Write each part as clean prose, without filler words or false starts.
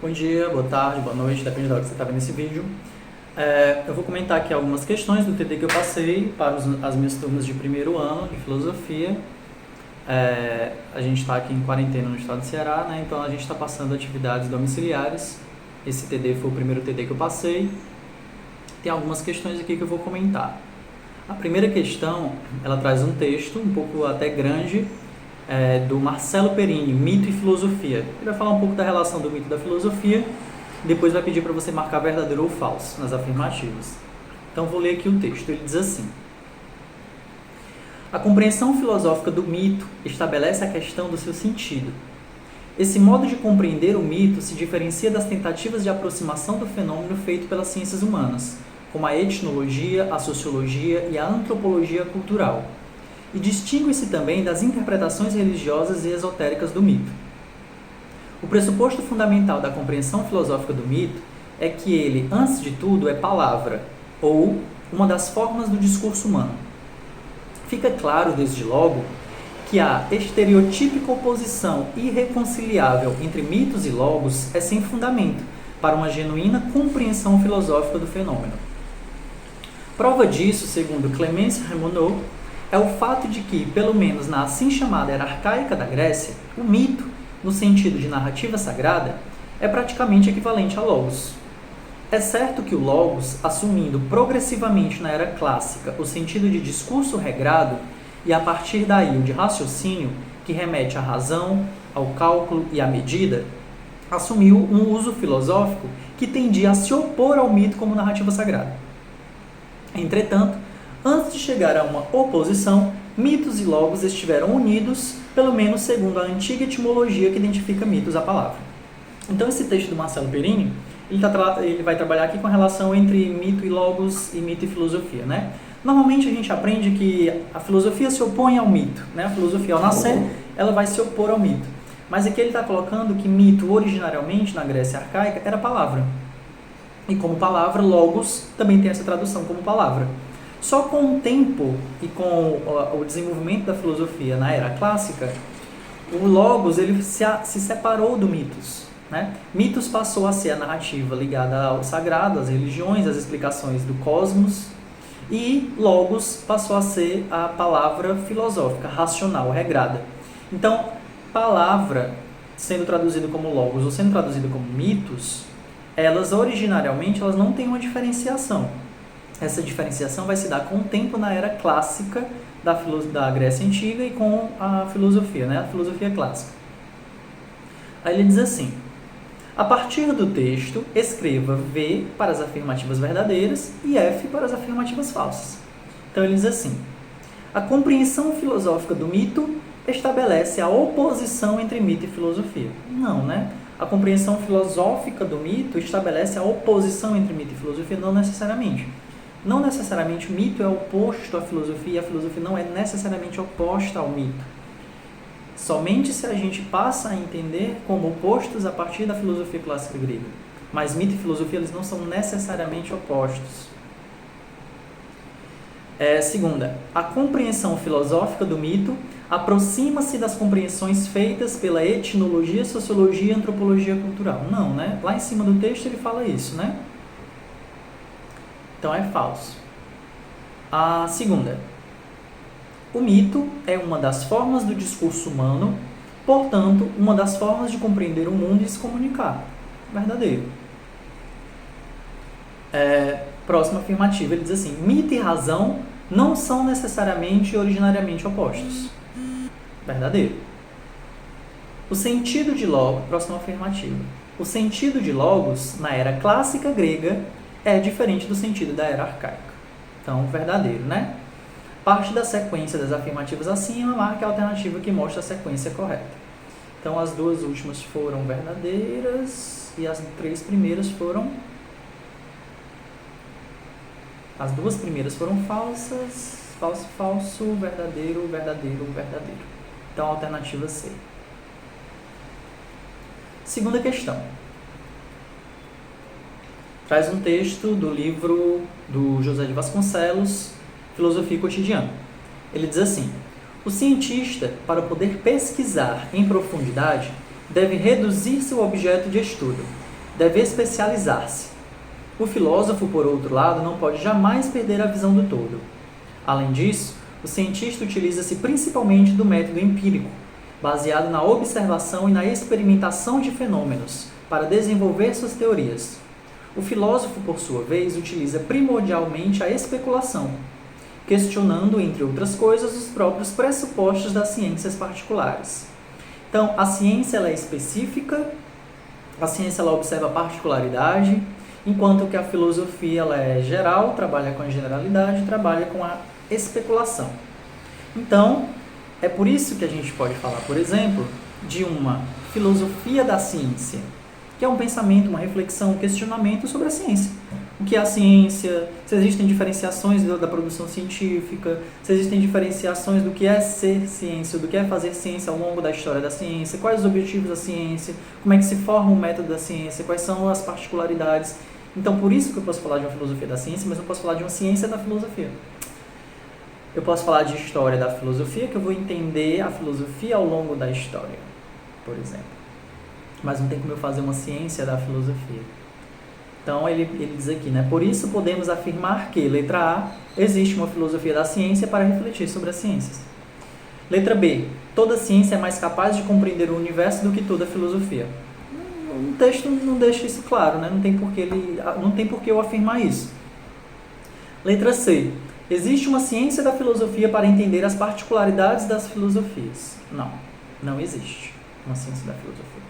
Bom dia, boa tarde, boa noite, depende da hora que você está vendo esse vídeo. Eu vou comentar aqui algumas questões do TD que eu passei para as minhas turmas de primeiro ano de filosofia. A gente está aqui em quarentena no estado do Ceará, né? Então a gente está passando atividades domiciliares. Esse TD foi o primeiro TD que eu passei. Tem algumas questões aqui que eu vou comentar. A primeira questão, ela traz um texto um pouco até grande, do Marcelo Perini, Mito e Filosofia. Ele vai falar um pouco da relação do mito e da filosofia, depois vai pedir para você marcar verdadeiro ou falso nas afirmativas. Então vou ler aqui o texto. Ele diz assim: a compreensão filosófica do mito estabelece a questão do seu sentido. Esse modo de compreender o mito se diferencia das tentativas de aproximação do fenômeno feito pelas ciências humanas, como a etnologia, a sociologia e a antropologia cultural, e distingue-se também das interpretações religiosas e esotéricas do mito. O pressuposto fundamental da compreensão filosófica do mito é que ele, antes de tudo, é palavra, ou uma das formas do discurso humano. Fica claro, desde logo, que a estereotípica oposição irreconciliável entre mitos e logos é sem fundamento para uma genuína compreensão filosófica do fenômeno. Prova disso, segundo Clémence Remonod, é o fato de que, pelo menos na assim chamada era arcaica da Grécia, o mito, no sentido de narrativa sagrada, é praticamente equivalente a logos. É certo que o logos, assumindo progressivamente na era clássica o sentido de discurso regrado e a partir daí o de raciocínio, que remete à razão, ao cálculo e à medida, assumiu um uso filosófico que tendia a se opor ao mito como narrativa sagrada. Entretanto, antes de chegar a uma oposição, mitos e logos estiveram unidos, pelo menos segundo a antiga etimologia que identifica mitos à palavra. Então, esse texto do Marcelo Perini, ele vai trabalhar aqui com a relação entre mito e logos e mito e filosofia, né? Normalmente a gente aprende que a filosofia se opõe ao mito, né? A filosofia, ao nascer, ela vai se opor ao mito. Mas aqui ele está colocando que mito, originariamente, na Grécia arcaica, era palavra. E como palavra, logos também tem essa tradução como palavra. Só com o tempo e com o desenvolvimento da filosofia na era clássica, o logos ele se separou do mitos, né? Mitos passou a ser a narrativa ligada ao sagrado, às religiões, às explicações do cosmos, e logos passou a ser a palavra filosófica, racional, regrada. Então, palavra, sendo traduzida como logos ou sendo traduzida como mitos, elas originariamente não têm uma diferenciação. Essa diferenciação vai se dar com o tempo na era clássica da Grécia Antiga e com a filosofia, né? A filosofia clássica. Aí ele diz assim: a partir do texto, escreva V para as afirmativas verdadeiras e F para as afirmativas falsas. Então ele diz assim: a compreensão filosófica do mito estabelece a oposição entre mito e filosofia. Não, né? A compreensão filosófica do mito estabelece a oposição entre mito e filosofia, não necessariamente. Não necessariamente o mito é oposto à filosofia e a filosofia não é necessariamente oposta ao mito. Somente se a gente passa a entender como opostos a partir da filosofia clássica grega. Mas mito e filosofia eles não são necessariamente opostos. Segunda, a compreensão filosófica do mito aproxima-se das compreensões feitas pela etnologia, sociologia e antropologia cultural. Não, né? Lá em cima do texto ele fala isso, né? Então é falso. A segunda, o mito é uma das formas do discurso humano, portanto, uma das formas de compreender o mundo e se comunicar. Verdadeiro. Próxima afirmativa, ele diz assim: mito e razão não são necessariamente e originariamente opostos. Verdadeiro. O sentido de logos, próxima afirmativa. O sentido de logos, na era clássica grega, é diferente do sentido da era arcaica. Então, verdadeiro, né? Parte da sequência das afirmativas acima marca a alternativa que mostra a sequência correta. Então, as duas últimas foram verdadeiras e as três primeiras foram... As duas primeiras foram falsas, falso, falso, verdadeiro, verdadeiro, verdadeiro. Então, a alternativa C. Segunda questão. Traz um texto do livro do José de Vasconcelos, Filosofia Cotidiana. Ele diz assim: o cientista, para poder pesquisar em profundidade, Deve reduzir seu objeto de estudo. Deve especializar-se. O filósofo, por outro lado, não pode jamais perder a visão do todo. Além disso, o cientista utiliza-se principalmente do método empírico, baseado na observação e na experimentação de fenômenos, para desenvolver suas teorias. O filósofo, por sua vez, utiliza primordialmente a especulação, questionando, entre outras coisas, os próprios pressupostos das ciências particulares. Então, a ciência ela é específica, a ciência ela observa a particularidade, enquanto que a filosofia ela é geral, trabalha com a generalidade, trabalha com a especulação. Então, é por isso que a gente pode falar, por exemplo, de uma filosofia da ciência, que é um pensamento, uma reflexão, um questionamento sobre a ciência. O que é a ciência, se existem diferenciações da produção científica, se existem diferenciações do que é ser ciência, do que é fazer ciência ao longo da história da ciência, quais os objetivos da ciência, como é que se forma o método da ciência, quais são as particularidades. Então, por isso que eu posso falar de uma filosofia da ciência, mas não posso falar de uma ciência da filosofia. Eu posso falar de história da filosofia, que eu vou entender a filosofia ao longo da história, por exemplo. Mas não tem como eu fazer uma ciência da filosofia. Então, ele diz aqui, né? Por isso podemos afirmar que, letra A, existe uma filosofia da ciência para refletir sobre as ciências. Letra B, toda ciência é mais capaz de compreender o universo do que toda filosofia. O texto não deixa isso claro, né? Não tem por que eu afirmar isso. Letra C, existe uma ciência da filosofia para entender as particularidades das filosofias. Não existe uma ciência da filosofia.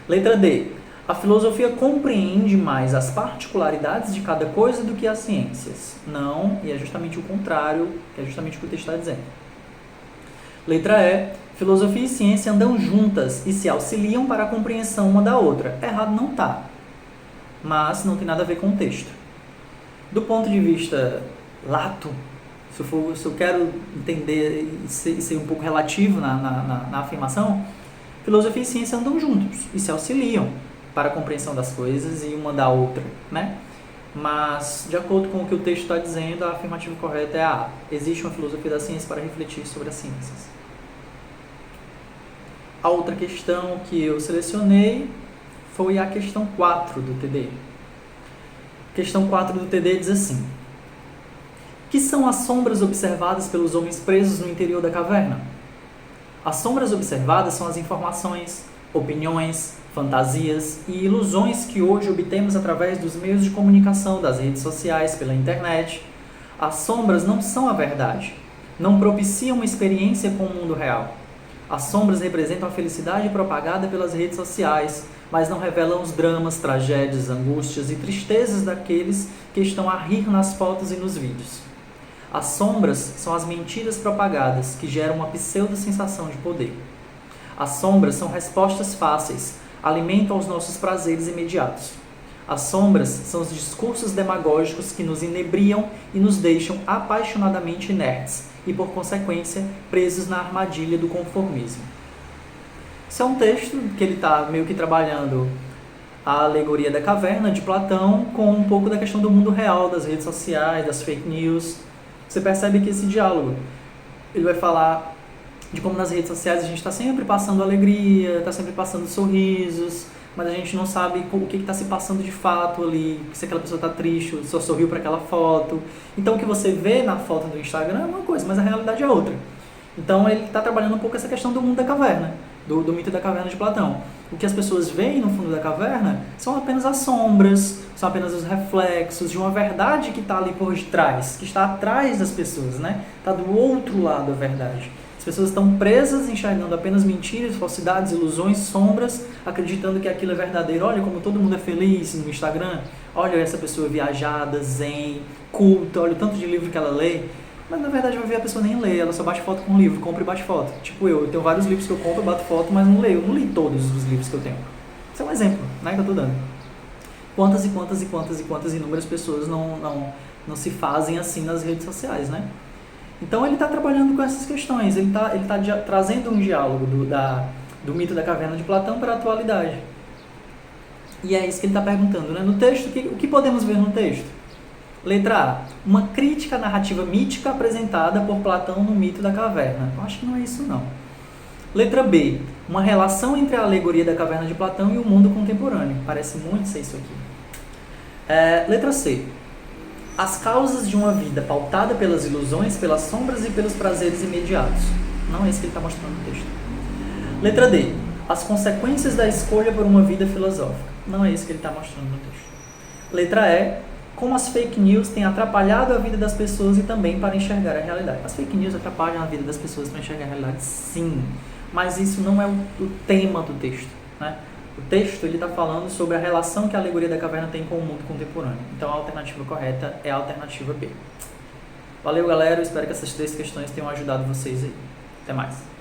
Letra D. A filosofia compreende mais as particularidades de cada coisa do que as ciências. Não, e é justamente o contrário, que é justamente o que o texto está dizendo. Letra E. Filosofia e ciência andam juntas e se auxiliam para a compreensão uma da outra. Errado não está, mas não tem nada a ver com o texto. Do ponto de vista lato, se eu quero entender e ser um pouco relativo na afirmação, filosofia e ciência andam juntos e se auxiliam para a compreensão das coisas e uma da outra, né? Mas, de acordo com o que o texto está dizendo, a afirmativa correta é a A. Existe uma filosofia da ciência para refletir sobre as ciências. A outra questão que eu selecionei foi a questão 4 do TD. Questão 4 do TD diz assim: que são as sombras observadas pelos homens presos no interior da caverna? As sombras observadas são as informações, opiniões, fantasias e ilusões que hoje obtemos através dos meios de comunicação, das redes sociais, pela internet. As sombras não são a verdade, não propiciam uma experiência com o mundo real. As sombras representam a felicidade propagada pelas redes sociais, mas não revelam os dramas, tragédias, angústias e tristezas daqueles que estão a rir nas fotos e nos vídeos. As sombras são as mentiras propagadas que geram uma pseudo-sensação de poder. As sombras são respostas fáceis, alimentam os nossos prazeres imediatos. As sombras são os discursos demagógicos que nos inebriam e nos deixam apaixonadamente inertes e, por consequência, presos na armadilha do conformismo. Isso é um texto que ele está meio que trabalhando a alegoria da caverna de Platão com um pouco da questão do mundo real, das redes sociais, das fake news. Você percebe que esse diálogo, ele vai falar de como nas redes sociais a gente está sempre passando alegria, está sempre passando sorrisos, mas a gente não sabe o que está se passando de fato ali, se aquela pessoa está triste, só sorriu para aquela foto. Então o que você vê na foto do Instagram é uma coisa, mas a realidade é outra. Então ele está trabalhando um pouco essa questão do mundo da caverna, do mito da caverna de Platão. O que as pessoas veem no fundo da caverna são apenas as sombras, são apenas os reflexos de uma verdade que está ali por detrás, que está atrás das pessoas, né? Está do outro lado a verdade. As pessoas estão presas, enxergando apenas mentiras, falsidades, ilusões, sombras, acreditando que aquilo é verdadeiro. Olha como todo mundo é feliz no Instagram. Olha essa pessoa viajada, zen, culta, olha o tanto de livro que ela lê. Mas na verdade vai ver a pessoa nem lê, ela só bate foto com o livro, compra e bate foto. Tipo eu tenho vários livros que eu compro, bato foto, mas não leio. Eu não li todos os livros que eu tenho. Isso é um exemplo, né, que eu tô dando. Quantas inúmeras pessoas não se fazem assim nas redes sociais, né? Então ele está trabalhando com essas questões, ele tá trazendo um diálogo do mito da caverna de Platão para a atualidade. E é isso que ele está perguntando, né? No texto, o que podemos ver no texto? Letra A, uma crítica narrativa mítica apresentada por Platão no mito da caverna. Eu acho que não é isso não. Letra B, uma relação entre a alegoria da caverna de Platão e o mundo contemporâneo. Parece muito ser isso aqui. Letra C, as causas de uma vida pautada pelas ilusões, pelas sombras e pelos prazeres imediatos. Não é isso que ele está mostrando no texto. Letra D, as consequências da escolha por uma vida filosófica. Não é isso que ele está mostrando no texto. Letra E, como as fake news têm atrapalhado a vida das pessoas e também para enxergar a realidade. As fake news atrapalham a vida das pessoas para enxergar a realidade, sim. Mas isso não é o tema do texto, né? O texto está falando sobre a relação que a alegoria da caverna tem com o mundo contemporâneo. Então a alternativa correta é a alternativa B. Valeu, galera. Eu espero que essas 3 questões tenham ajudado vocês aí. Até mais.